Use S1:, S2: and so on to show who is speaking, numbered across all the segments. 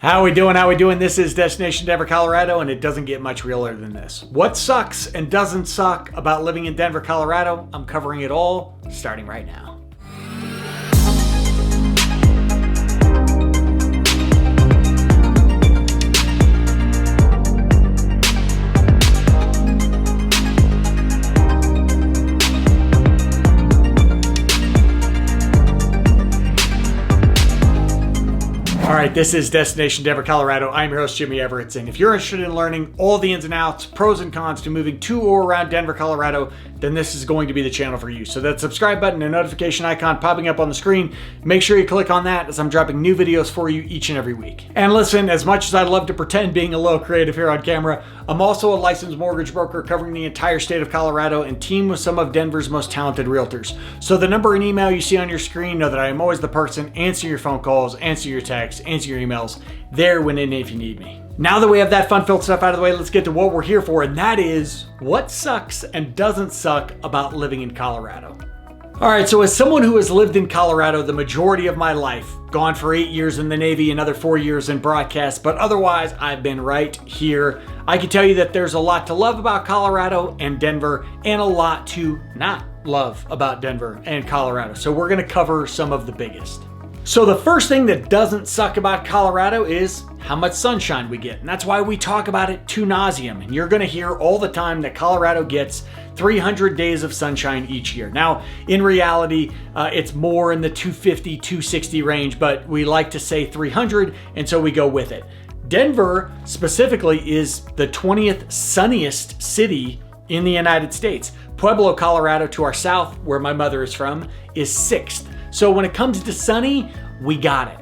S1: How we doing? How we doing? This is Destination Denver, Colorado, and it doesn't get much realer than this. What sucks and doesn't suck about living in Denver, Colorado? I'm covering it all, starting right now. All right, this is Destination Denver, Colorado. I'm your host, Jimmy Everett, and if you're interested in learning all the ins and outs, pros and cons to moving to or around Denver, Colorado, then this is going to be the channel for you. So that subscribe button and notification icon popping up on the screen, make sure you click on that as I'm dropping new videos for you each and every week. And listen, as much as I love to pretend being a little creative here on camera, I'm also a licensed mortgage broker covering the entire state of Colorado and team with some of Denver's most talented realtors. So the number and email you see on your screen, know that I am always the person answering your phone calls, answer your texts, answer your emails, there when and if you need me. Now that we have that fun-filled stuff out of the way, let's get to what we're here for, and that is what sucks and doesn't suck about living in Colorado. All right, so as someone who has lived in Colorado the majority of my life, gone for 8 years in the Navy, another 4 years in broadcast, but otherwise I've been right here, I can tell you that there's a lot to love about Colorado and Denver, and a lot to not love about Denver and Colorado. So we're gonna cover some of the biggest. So the first thing that doesn't suck about Colorado is how much sunshine we get. And that's why we talk about it to nauseam. And you're gonna hear all the time that Colorado gets 300 days of sunshine each year. Now, in reality, it's more in the 250, 260 range, but we like to say 300, and so we go with it. Denver specifically is the 20th sunniest city in the United States. Pueblo, Colorado, to our south, where my mother is from, is 6th. So when it comes to sunny, we got it.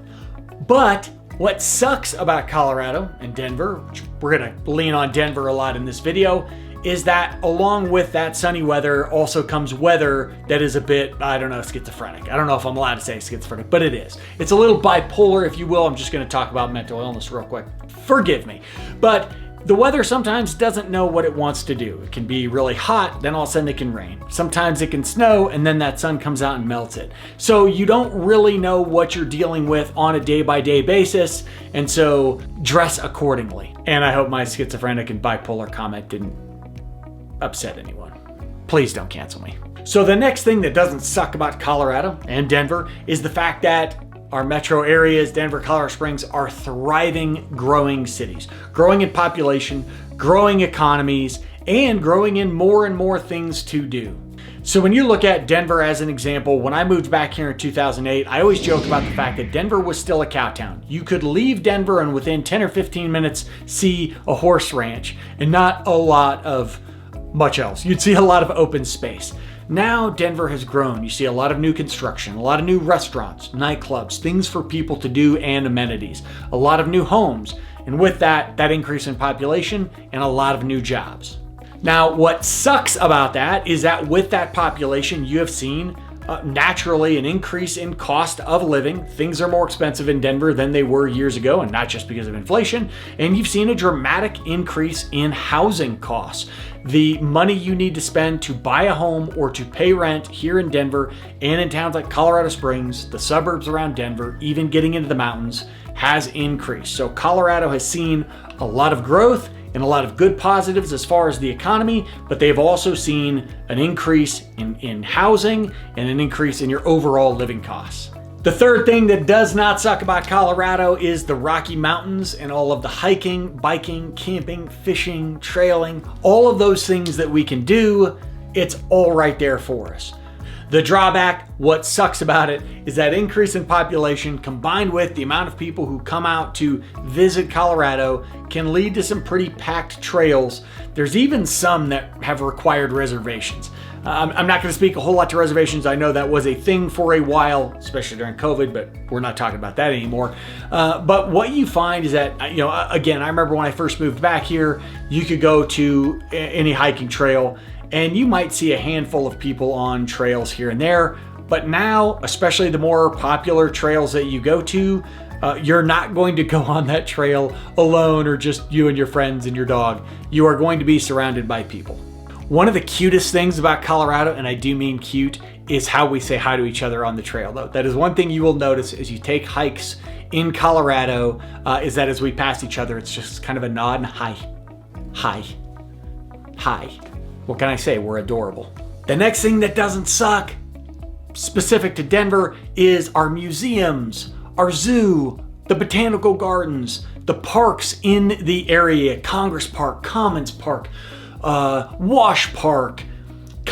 S1: But what sucks about Colorado and Denver, which we're gonna lean on Denver a lot in this video, is that along with that sunny weather also comes weather that is a bit, I don't know, schizophrenic. I don't know if I'm allowed to say schizophrenic, but it is. It's a little bipolar, if you will. I'm just gonna talk about mental illness real quick. Forgive me. But the weather sometimes doesn't know what it wants to do. It can be really hot, then all of a sudden it can rain. Sometimes it can snow, and then that sun comes out and melts it. So you don't really know what you're dealing with on a day-by-day basis, and so dress accordingly. And I hope my schizophrenic and bipolar comment didn't upset anyone. Please don't cancel me. So the next thing that doesn't suck about Colorado and Denver is the fact that our metro areas, Denver, Colorado Springs, are thriving, growing cities. Growing in population, growing economies, and growing in more and more things to do. So when you look at Denver as an example, when I moved back here in 2008, I always joke about the fact that Denver was still a cow town. You could leave Denver and within 10 or 15 minutes see a horse ranch and not a lot of much else. You'd see a lot of open space. Now Denver has grown. You see a lot of new construction, a lot of new restaurants, nightclubs, things for people to do and amenities, a lot of new homes, and with that increase in population and a lot of new jobs. Now, what sucks about that is that with that population, you have seen naturally an increase in cost of living. Things are more expensive in Denver than they were years ago, and not just because of inflation. And you've seen a dramatic increase in housing costs. The money you need to spend to buy a home or to pay rent here in Denver and in towns like Colorado Springs, the suburbs around Denver, even getting into the mountains, has increased. So Colorado has seen a lot of growth and a lot of good positives as far as the economy, but they've also seen an increase in housing and an increase in your overall living costs. The third thing that does not suck about Colorado is the Rocky Mountains and all of the hiking, biking, camping, fishing, trailing, all of those things that we can do. It's all right there for us. The drawback, what sucks about it, is that increase in population combined with the amount of people who come out to visit Colorado can lead to some pretty packed trails. There's even some that have required reservations. I'm not going to speak a whole lot to reservations. I know that was a thing for a while, especially during COVID, but we're not talking about that anymore. But what you find is that, again, I remember when I first moved back here, you could go to any hiking trail and you might see a handful of people on trails here and there. But now, especially the more popular trails that you go to, you're not going to go on that trail alone or just you and your friends and your dog. You are going to be surrounded by people. One of the cutest things about Colorado, and I do mean cute, is how we say hi to each other on the trail, though. That is one thing you will notice as you take hikes in Colorado is that as we pass each other, it's just kind of a nod and hi. What can I say? We're adorable. The next thing that doesn't suck, specific to Denver, is our museums, our zoo, the botanical gardens, the parks in the area, Congress Park, Commons Park, Wash Park,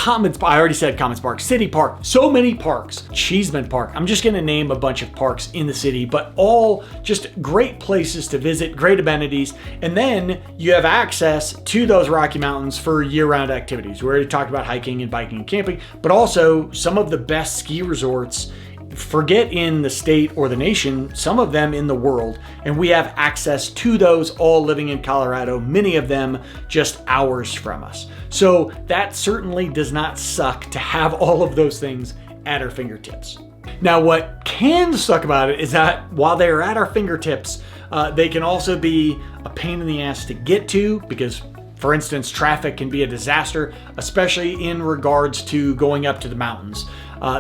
S1: I already said Commons Park, City Park, so many parks, Cheeseman Park. I'm just gonna name a bunch of parks in the city, but all just great places to visit, great amenities. And then you have access to those Rocky Mountains for year-round activities. We already talked about hiking and biking and camping, but also some of the best ski resorts, forget in the state or the nation, some of them in the world, and we have access to those all living in Colorado, many of them just hours from us. So that certainly does not suck to have all of those things at our fingertips. Now, what can suck about it is that while they are at our fingertips, they can also be a pain in the ass to get to because, for instance, traffic can be a disaster, especially in regards to going up to the mountains.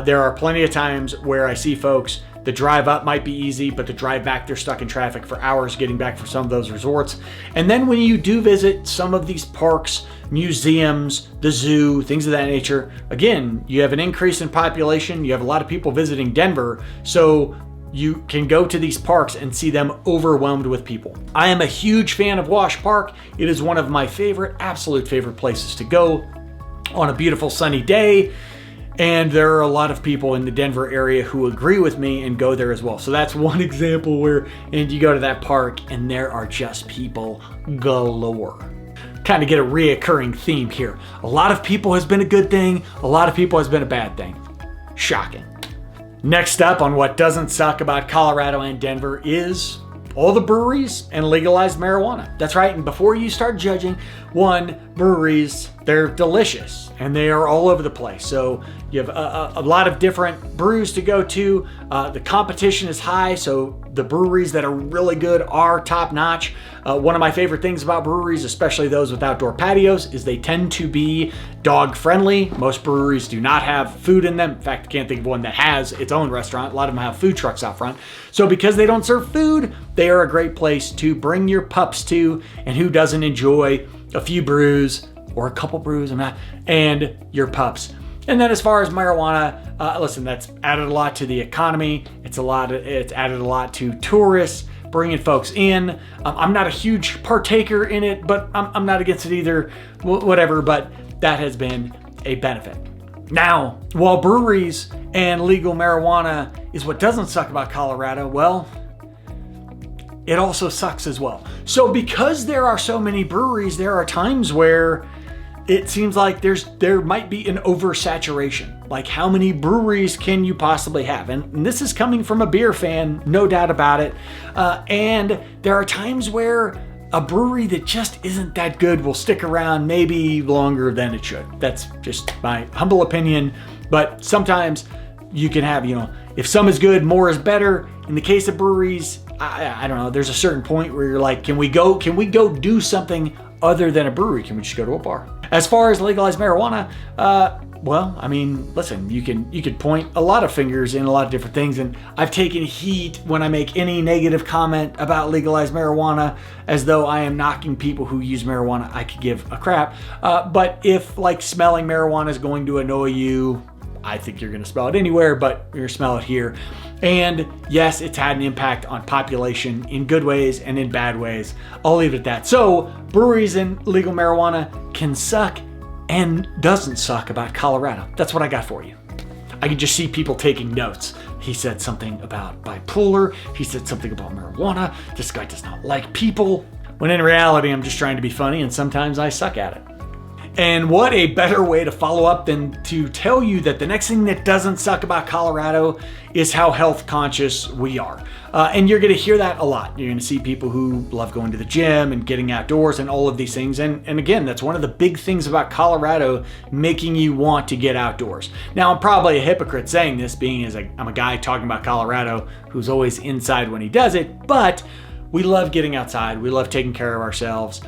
S1: There are plenty of times where I see folks, the drive up might be easy, but the drive back, they're stuck in traffic for hours getting back from some of those resorts. And then when you do visit some of these parks, museums, the zoo, things of that nature, again, you have an increase in population. You have a lot of people visiting Denver. So you can go to these parks and see them overwhelmed with people. I am a huge fan of Wash Park. It is one of my absolute favorite places to go on a beautiful sunny day. And there are a lot of people in the Denver area who agree with me and go there as well. So that's one example where, and you go to that park and there are just people galore. Kind of get a reoccurring theme here. A lot of people has been a good thing. A lot of people has been a bad thing. Shocking. Next up on what doesn't suck about Colorado and Denver is all the breweries and legalized marijuana. That's right. And before you start judging, breweries, they're delicious and they are all over the place. So you have a lot of different brews to go to. The competition is high. So the breweries that are really good are top notch. One of my favorite things about breweries, especially those with outdoor patios, is they tend to be dog friendly. Most breweries do not have food in them. In fact, I can't think of one that has its own restaurant. A lot of them have food trucks out front. So because they don't serve food, they are a great place to bring your pups to, and who doesn't enjoy a few brews or a couple brews and your pups. And then as far as marijuana, listen, that's added a lot to the economy. It's added a lot to tourists, bringing folks in. I'm not a huge partaker in it, but I'm not against it either, whatever, but that has been a benefit. Now, while breweries and legal marijuana is what doesn't suck about Colorado, well, it also sucks as well. So because there are so many breweries, there are times where it seems like there might be an oversaturation. Like, how many breweries can you possibly have? And this is coming from a beer fan, no doubt about it. And there are times where a brewery that just isn't that good will stick around maybe longer than it should. That's just my humble opinion. But sometimes you can have, if some is good, more is better. In the case of breweries, I don't know, there's a certain point where you're like, can we go do something other than a brewery? Can we just go to a bar? As far as legalized marijuana, listen, you could point a lot of fingers in a lot of different things, and I've taken heat when I make any negative comment about legalized marijuana, as though I am knocking people who use marijuana. I could give a crap. But if smelling marijuana is going to annoy you, I think you're going to smell it anywhere, but you're going to smell it here. And yes, it's had an impact on population in good ways and in bad ways. I'll leave it at that. So breweries and legal marijuana can suck and doesn't suck about Colorado. That's what I got for you. I can just see people taking notes. He said something about bipolar. He said something about marijuana. This guy does not like people. When in reality, I'm just trying to be funny, and sometimes I suck at it. And what a better way to follow up than to tell you that the next thing that doesn't suck about Colorado is how health conscious we are. And you're going to hear that a lot. You're going to see people who love going to the gym and getting outdoors and all of these things. And again, that's one of the big things about Colorado, making you want to get outdoors. Now, I'm probably a hypocrite saying this, being as I'm a guy talking about Colorado who's always inside when he does it, but we love getting outside. We love taking care of ourselves.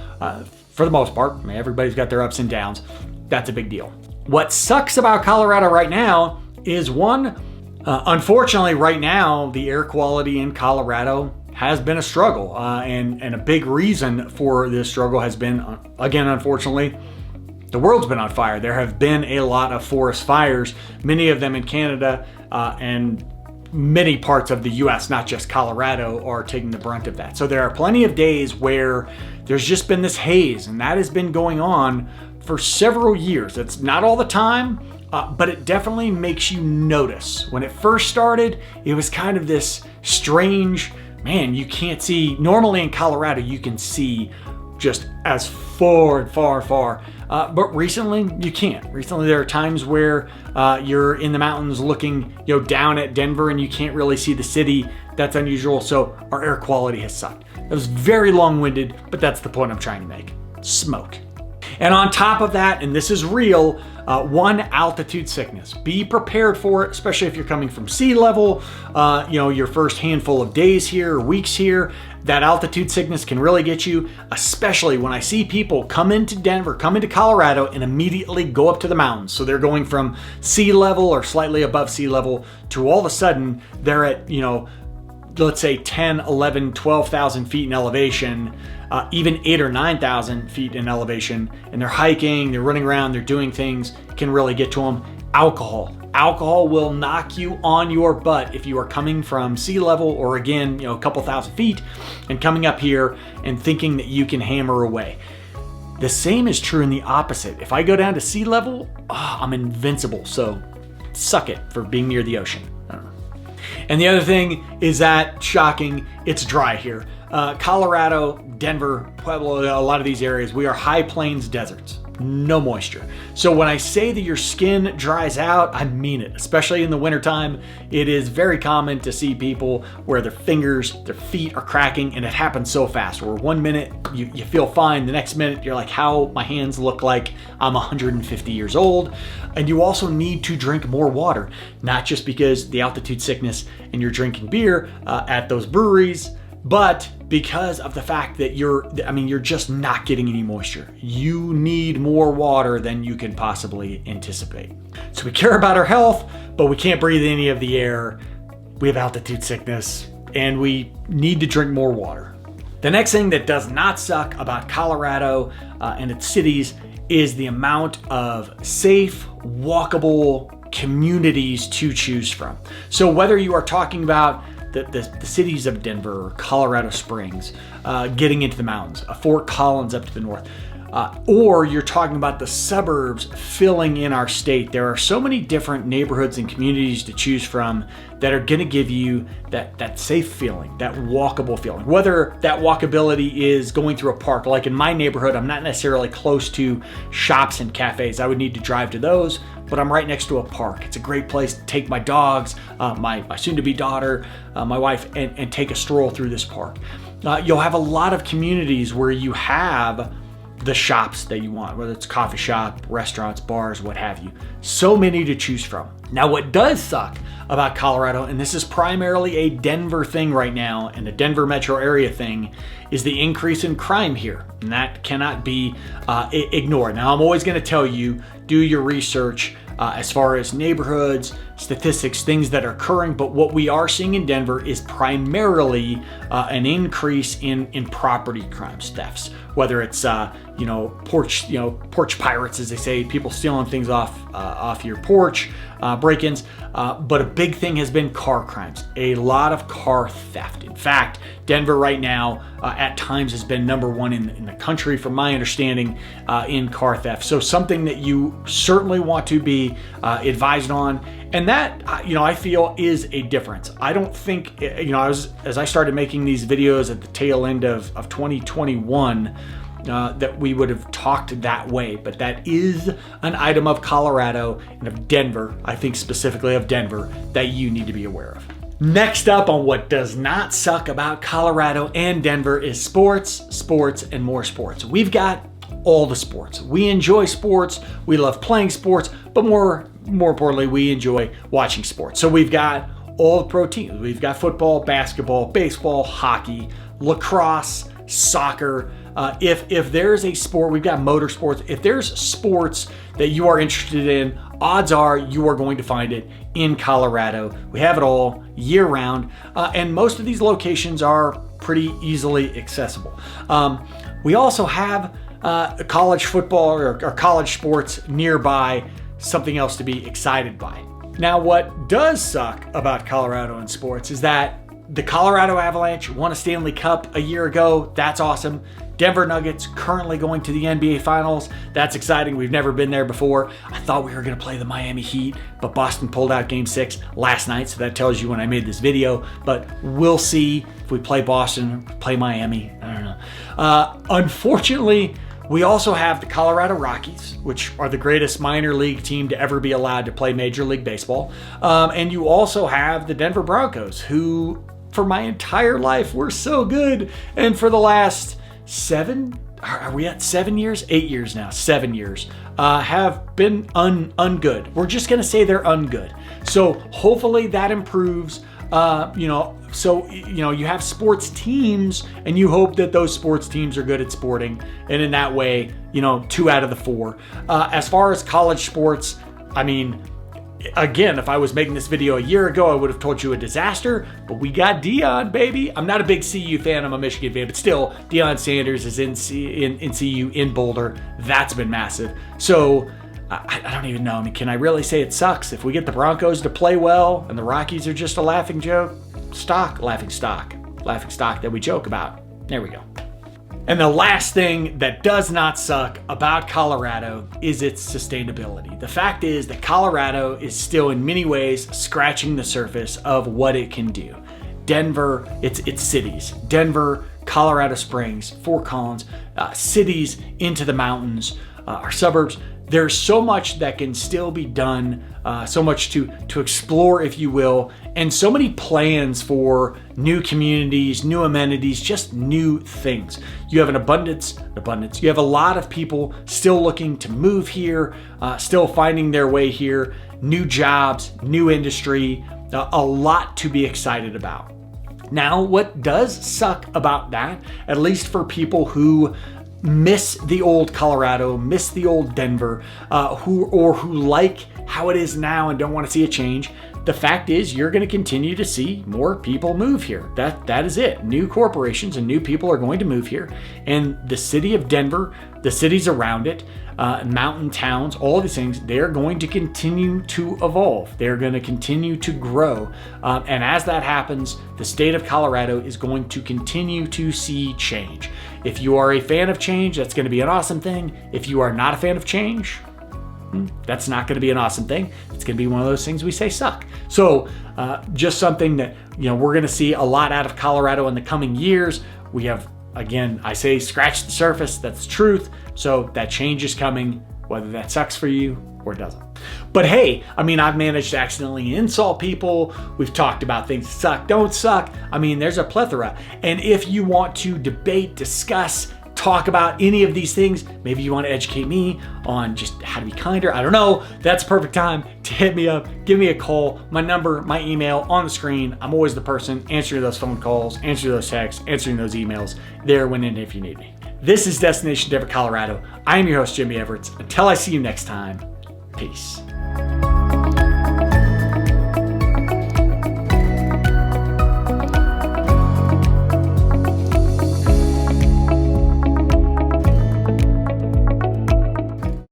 S1: For the most part, everybody's got their ups and downs. That's a big deal. What sucks about Colorado right now is one, Unfortunately, right now, the air quality in Colorado has been a struggle. And a big reason for this struggle has been, again, unfortunately, the world's been on fire. There have been a lot of forest fires, many of them in Canada, and many parts of the US, not just Colorado, are taking the brunt of that. So there are plenty of days where there's just been this haze, and that has been going on for several years. It's not all the time, but it definitely makes you notice. When it first started, it was kind of this strange, man, you can't see. Normally in Colorado, you can see just as far and far. But recently, you can't. Recently, there are times where you're in the mountains looking, down at Denver, and you can't really see the city. That's unusual. So our air quality has sucked. That was very long-winded, but that's the point I'm trying to make. Smoke. And on top of that, and this is real, one, altitude sickness. Be prepared for it, especially if you're coming from sea level. Your first handful of days here, weeks here, that altitude sickness can really get you, especially when I see people come into Denver, come into Colorado, and immediately go up to the mountains. So they're going from sea level or slightly above sea level to all of a sudden they're at, let's say 10, 11, 12,000 feet in elevation, even 8 or 9,000 feet in elevation, and they're hiking, they're running around, they're doing things, can really get to them. Alcohol will knock you on your butt if you are coming from sea level or, again, a couple thousand feet and coming up here and thinking that you can hammer away. The same is true in the opposite. If I go down to sea level, I'm invincible. So suck it for being near the ocean. I don't know. And the other thing is that, shocking, it's dry here. Colorado, Denver, Pueblo, a lot of these areas, we are high plains deserts. No moisture. So when I say that your skin dries out, I mean it. Especially in the wintertime, it is very common to see people where their fingers, their feet are cracking, and it happens so fast. Where one minute you feel fine, the next minute you're like, how my hands look like I'm 150 years old. And you also need to drink more water, not just because the altitude sickness and you're drinking beer at those breweries, but because of the fact that you're just not getting any moisture. You need more water than you can possibly anticipate. So we care about our health, but we can't breathe any of the air. We have altitude sickness, and we need to drink more water. The next thing that does not suck about Colorado and its cities is the amount of safe, walkable communities to choose from. So whether you are talking about the cities of Denver, Colorado Springs, getting into the mountains, Fort Collins up to the north, or you're talking about the suburbs filling in our state. There are so many different neighborhoods and communities to choose from that are going to give you that safe feeling, that walkable feeling. Whether that walkability is going through a park, like in my neighborhood, I'm not necessarily close to shops and cafes. I would need to drive to those, but I'm right next to a park. It's a great place to take my dogs, my soon-to-be daughter, my wife, and take a stroll through this park. You'll have a lot of communities where you have the shops that you want, whether it's coffee shop, restaurants, bars, what have you. So many to choose from. Now, what does suck about Colorado, and this is primarily a Denver thing right now, and a Denver metro area thing, is the increase in crime here. And that cannot be ignored. Now, I'm always going to tell you, do your research as far as neighborhoods, statistics, things that are occurring. But what we are seeing in Denver is primarily an increase in property crimes, thefts. Whether it's porch pirates, as they say, people stealing things off your porch, break-ins. But a big thing has been car crimes. A lot of car theft. In fact, Denver right now at times has been number one in the country, from my understanding, in car theft. So something that you certainly want to be advised on. And that, I feel is a difference. I don't think, as I started making these videos at the tail end of 2021, that we would have talked that way. But that is an item of Colorado and of Denver, I think specifically of Denver, that you need to be aware of. Next up on what does not suck about Colorado and Denver is sports, and more sports. We've got all the sports. We enjoy sports. We love playing sports, but more importantly, we enjoy watching sports. So we've got all the pro teams. We've got football, basketball, baseball, hockey, lacrosse, soccer, If there's a sport, we've got motorsports. If there's sports that you are interested in, odds are you are going to find it in Colorado. We have it all year round, and most of these locations are pretty easily accessible. We also have college football or college sports nearby, something else to be excited by. Now, what does suck about Colorado and sports is that the Colorado Avalanche won a Stanley Cup a year ago. That's awesome. Denver Nuggets currently going to the NBA Finals. That's exciting. We've never been there before. I thought we were going to play the Miami Heat, but Boston pulled out Game 6 last night, so that tells you when I made this video. But we'll see if we play Boston, play Miami. I don't know. Unfortunately, we also have the Colorado Rockies, which are the greatest minor league team to ever be allowed to play Major League Baseball. And you also have the Denver Broncos, who for my entire life were so good. And for the last 7 years? 8 years now, 7 years, have been ungood. We're just going to say they're ungood. So hopefully that improves. You have sports teams and you hope that those sports teams are good at sporting. And in that way, 2 out of the 4. As far as college sports, I mean, again, if I was making this video a year ago, I would have told you a disaster, but we got Deion, baby. I'm not a big CU fan. I'm a Michigan fan, but still, Deion Sanders is in CU in Boulder. That's been massive. So I don't even know. I mean, can I really say it sucks? If we get the Broncos to play well and the Rockies are just a laughing stock that we joke about. There we go. And the last thing that does not suck about Colorado is its sustainability. The fact is that Colorado is still in many ways scratching the surface of what it can do. Denver, its cities, Denver, Colorado Springs, Fort Collins, cities into the mountains, our suburbs. There's so much that can still be done, so much to explore, if you will, and so many plans for new communities, new amenities, just new things. You have an abundance. You have a lot of people still looking to move here, still finding their way here, new jobs, new industry, a lot to be excited about. Now, what does suck about that, at least for people who miss the old Colorado, miss the old Denver, who like how it is now and don't want to see a change, the fact is you're going to continue to see more people move here. That is it. New corporations and new people are going to move here. And the city of Denver, the cities around it, mountain towns, all of these things, they're going to continue to evolve. They're going to continue to grow. And as that happens, the state of Colorado is going to continue to see change. If you are a fan of change, that's going to be an awesome thing. If you are not a fan of change, that's not going to be an awesome thing. It's going to be one of those things we say suck. So just something that, we're going to see a lot out of Colorado in the coming years. We have, again, I say scratch the surface. That's the truth. So that change is coming, whether that sucks for you or doesn't. But hey, I mean, I've managed to accidentally insult people. We've talked about things that suck, don't suck. I mean, there's a plethora. And if you want to debate, discuss, talk about any of these things, maybe you want to educate me on just how to be kinder, I don't know, that's a perfect time to hit me up, give me a call. My number, my email on the screen. I'm always the person answering those phone calls, answering those texts, answering those emails, there when and if you need me. This is Destination Denver, Colorado. I am your host, Jimmy Everett. Until I see you next time, peace.